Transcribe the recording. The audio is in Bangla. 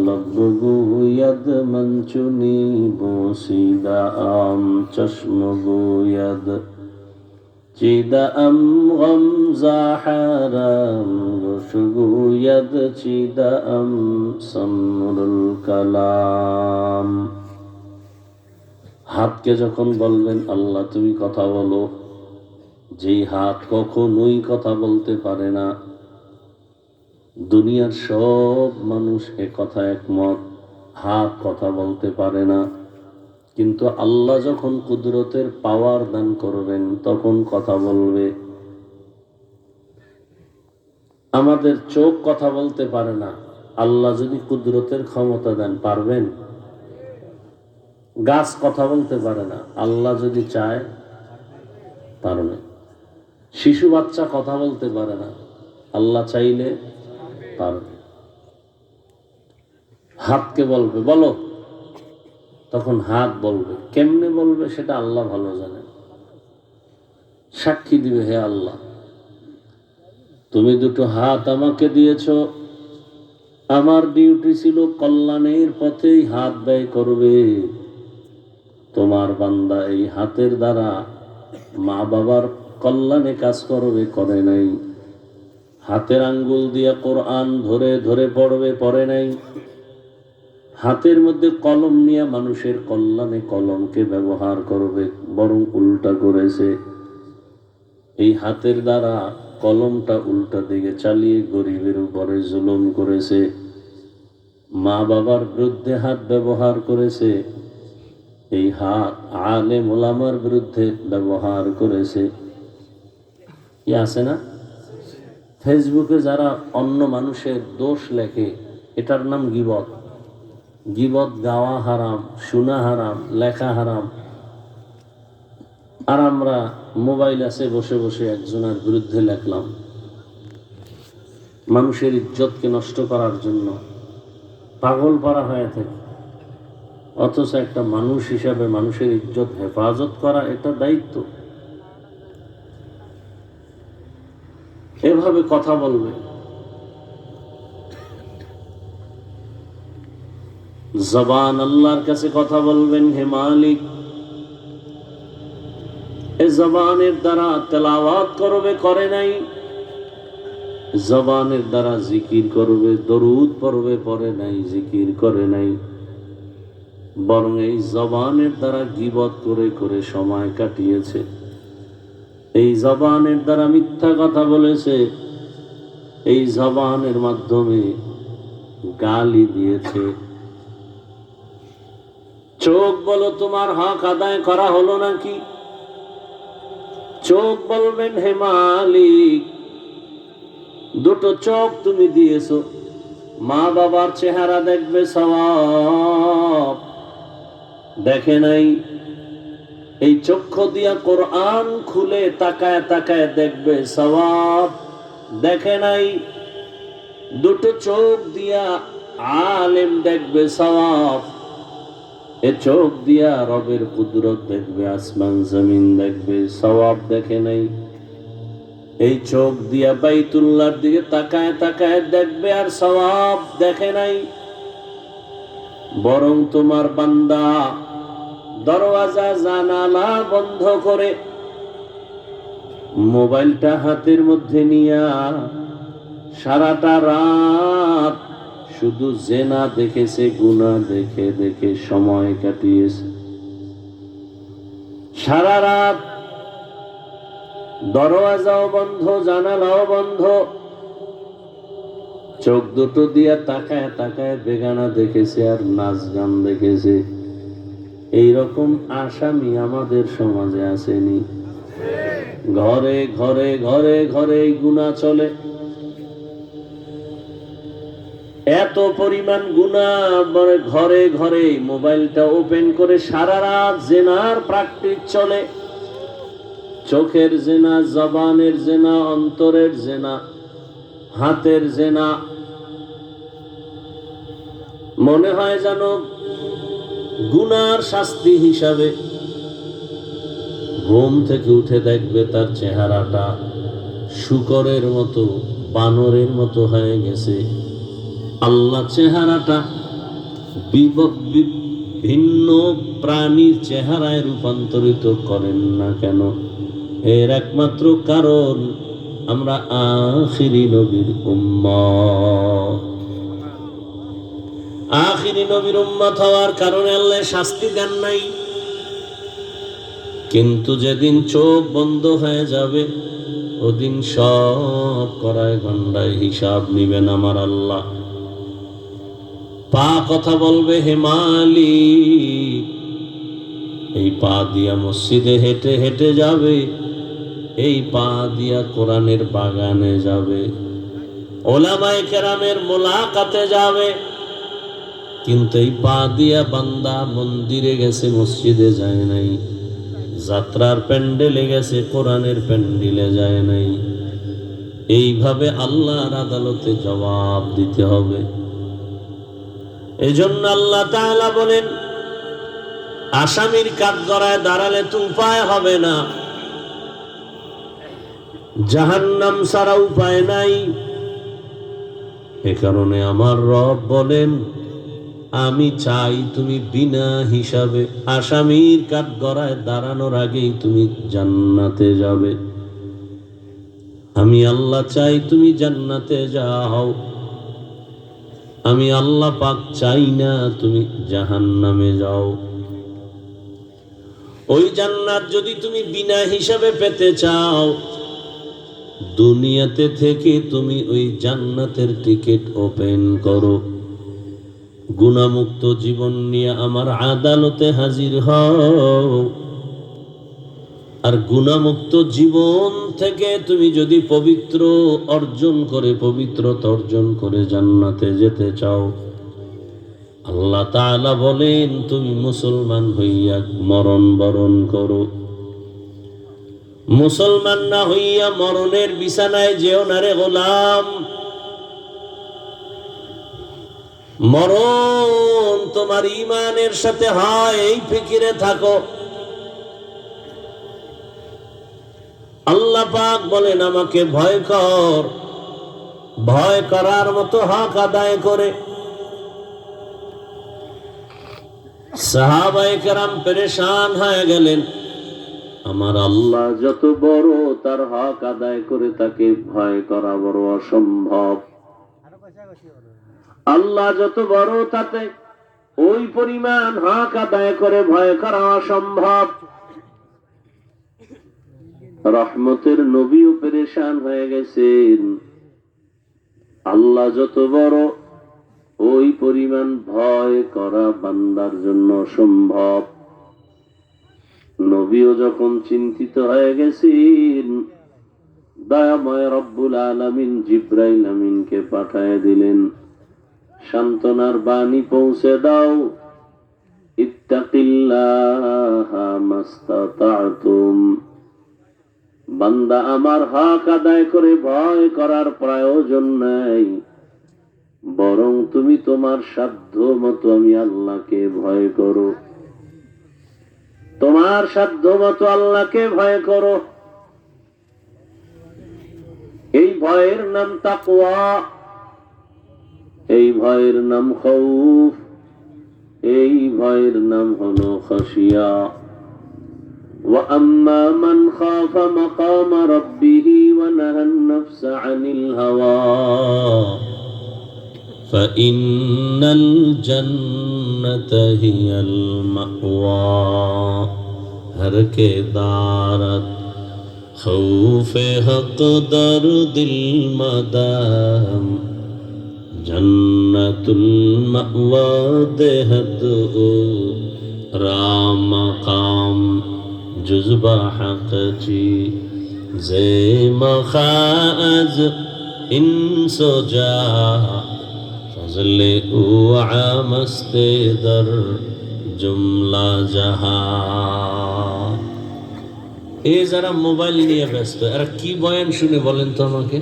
لبگوید من چنی بوسیده ام چشم گوید چیده ام غمزه حرام گوش گوید چیده ام سمر الکلام হাতকে যখন বলবেন আল্লাহ তুমি কথা বলো, যেই হাত কখনোই কথা বলতে পারে না, দুনিয়ার সব মানুষ এ কথা একমত, হাত কথা বলতে পারে না, কিন্তু আল্লাহ যখন কুদরতের পাওয়ার দান করবেন তখন কথা বলবে। আমাদের চোখ কথা বলতে পারে না, আল্লাহ যদি কুদরতের ক্ষমতা দেন পারবেন? গাছ কথা বলতে পারে না, আল্লাহ যদি চায় পারবে। শিশু বাচ্চা কথা বলতে পারে না, আল্লাহ চাইলে পারবে। হাতকে বলবে বলো, তখন হাত বলবে। কেমনে বলবে সেটা আল্লাহ ভালো জানেন। সাক্ষী দিবে, হে আল্লাহ তুমি দুটো হাত আমাকে দিয়েছো, আমার ডিউটি ছিল কল্যাণের পথেই হাত ব্যয় করবে। তোমার বান্দা এই হাতের দ্বারা মা বাবার কল্যাণে কাজ করবে, করে নাই। হাতের আঙ্গুল দিয়ে কোরআন ধরে ধরে পড়বে, পড়ে নাই। হাতের মধ্যে কলম নিয়ে মানুষের কল্যাণে কলমকে ব্যবহার করবে, বরং উল্টা করেছে। এই হাতের দ্বারা কলমটা উল্টা দিকে চালিয়ে গরিবের উপরে জুলুম করেছে, মা বাবার বিরুদ্ধে হাত ব্যবহার করেছে। এই হাত আলেম ওলামার বিরুদ্ধে ব্যবহার করেছে। কি আছে না? ফেসবুকে যারা অন্য মানুষের দোষ লেখে, এটার নাম গীবত। গীবত গাওয়া হারাম, শোনা হারাম, লেখা হারাম। আর আমরা মোবাইল আছে বসে বসে একজনের বিরুদ্ধে লেখলাম, মানুষের ইজ্জতকে নষ্ট করার জন্য পাগল পারা হয়ে থাকে। অথচ একটা মানুষ হিসাবে মানুষের ইজ্জত হেফাজত করা এটা দায়িত্ব। এভাবে কথা বলবে। জবান আল্লাহর কাছে কথা বলবেন, হে মালিক এ জবানের দ্বারা তেলাওয়াত করবে, করে নাই। জবানের দ্বারা জিকির করবে, দরুদ পড়বে, পড়ে নাই, জিকির করে নাই। বরং এই জবানের দ্বারা গীবত করে করে সময় কাটিয়েছে। এই জবানের দ্বারা মিথ্যা কথা বলেছে, এই জবানের মাধ্যমে গালি দিয়েছে। চোখ বলো তোমার হক আদায় করা হলো নাকি? চোখ বলবেন, হে মালিক দুটো চোখ তুমি দিয়েছো, মা বাবার চেহারা দেখবে সওয়াব, দেখে নাই। এই চক্ষু দিয়া কোরআন খুলে তাকায় তাকায় দেখবে সওয়াব, দেখে নাই। দুটো চোখ দিয়া আলেম দেখবে সওয়াব, এ চোখ দিয়া রবের কুদরত দেখবে, আসমান জমিন দেখবে, সওয়াব দেখে নাই। এই চোখ দিয়া বাইতুল্লাহর দিকে তাকায় তাকায় দেখবে, আর সওয়াব দেখে নাই। বরং তোমার বান্দা দরওয়াজা জানালা বন্ধ করে মোবাইলটা হাতের মধ্যে নিয়া সারাটা রাত শুধু জেনা দেখেছে, গুনাহ দেখে দেখে সময় কাটিয়েছে। সারা রাত দরওয়াজাও বন্ধ, জানালাও বন্ধ, চোখ দুটো দিয়া তাকায় তাকায় বেগানা দেখেছে আর নাচ গান দেখেছে। এইরকম আসামি আমাদের সমাজে আসেনি? ঘরে ঘরে ঘরে ঘরে গুনাহ চলে। এত পরিমাণ গুনাহ, ঘরে ঘরে মোবাইলটা ওপেন করে সারা রাত জেনার প্র্যাকটিস চলে। চোখের জেনা, জবানের জেনা, অন্তরের জেনা, হাতের জেনা। মনে হয় যেন গুনার শাস্তি হিসাবে। ঘুম থেকে উঠে দেখবে তার চেহারাটা শূকরের মতো, বানরের মতো হয়ে গেছে। আল্লাহ চেহারাটা ভিন্ন প্রাণীর চেহারায় রূপান্তরিত করেন না কেন? এর একমাত্র কারণ আমরা আখিরি নবীর উম্মত। আখিরি নবীর উম্মত হওয়ার কারণে আল্লাহ শাস্তি দেন নাই। কিন্তু যেদিন চোখ বন্ধ হয়ে যাবে ওদিন সব করায় গন্ডায় হিসাব নিবেন আমার আল্লাহ। পা কথা বলবে, হে মালিক, এই পা দিয়া মসজিদে হেঁটে হেঁটে যাবে, এই পা দিয়া কোরআনের বাগানে যাবে, ওলামায়ে কেরামের মোলাকাতে যাবে, কিন্তু এই পা দিয়া বান্দা মন্দিরে গেছে, মসজিদে যায় নাই, যাত্রার প্যান্ডেলে গেছে, কোরআনের প্যান্ডেলে যায় নাই। এইভাবে আল্লাহর আদালতে জবাব দিতে হবে। এজন্য আল্লাহ তাআলা বলেন, আসামির কাঠগড়ায় দাঁড়ালে তো উপায় হবে না, জাহান্নাম ছাড়া উপায় নাই। এ কারণে আমার রব বলেন, আমি চাই তুমি বিনা হিসাবে আসামির কাঠগড়ায় দাঁড়ানোর আগেই তুমি জান্নাতে যাবে। আমি আল্লাহ চাই তুমি জান্নাতে যাও। আমি আল্লাহ পাক চাই না তুমি জাহান্নামে যাও। ওই জান্নাত যদি তুমি বিনা হিসাবে পেতে চাও, দুনিয়াতে থেকে তুমি ওই জান্নাতের টিকিট ওপেন করো, গুনাহমুক্ত জীবন নিয়ে আমার আদালতে হাজির হও। আর গুনাহমুক্ত জীবন থেকে তুমি যদি পবিত্রতা অর্জন করে জান্নাতে যেতে চাও, আল্লাহ তাআলা বলেন তুমি মুসলমান হইয়া মরণ বরণ করো। মুসলমান না হইয়া মরণের বিছানায় যেও না রে গোলাম। মরণ তোমার ঈমানের সাথে হয়, এই ফিকিরে থাকো। আল্লাহ পাক বলেন আমাকে ভয় কর, ভয় করার মতো হক আদায় করে। সাহাবায়ে কেরাম পেরেশান হয়ে গেলেন, আমার আল্লাহ যত বড়, তার হক আদায় করে তাকে ভয় করা বড় অসম্ভব। আল্লাহ যত বড়, তাতে ওই পরিমাণ হক আদায় করে ভয় করা অসম্ভব। রহমতের নবীও পেরেশান হয়ে গেছেন, আল্লাহ যত বড়, ওই পরিমাণ ভয় করা বান্দার জন্য সম্ভব। নবীও যখন চিন্তিত হয়ে গেছেন, দয়াময় রব্বুল আলামিন জিবরাইল আমিনকে পাঠায় দিলেন, সান্ত্বনার বাণী পৌঁছে দাও, ইত্তাকিল্লাহা মাস্তাতা'তুম। বান্দা আমার হক আদায় করে ভয় করার প্রয়োজন নাই, বরং তুমি তোমার সাধ্য মতো আমি আল্লাহকে ভয় করো। তোমার সাধ্য মতো আল্লাহকে ভয় করো। এই ভয়ের নাম তাকওয়া, এই ভয়ের নাম খাউফ, এই ভয়ের নাম হলো খাশিয়া। وَأَمَّا مَنْ خَافَ مَقَامَ رَبِّهِ وَنَهَى النَّفْسَ عَنِ الْهَوَى فَإِنَّ الْجَنَّةَ هِيَ الْمَأْوَى ہر کے دارت خوف حق در دل مدام جنت المأوى دہد رام مقام جزبہ حق چی زی مخاز انس و جا فضل او عامست در জুমলা জাহান। এই যারা মোবাইল নিয়ে ব্যস্ত, এরা কি বয়ান শুনে বলেন তো আমাকে?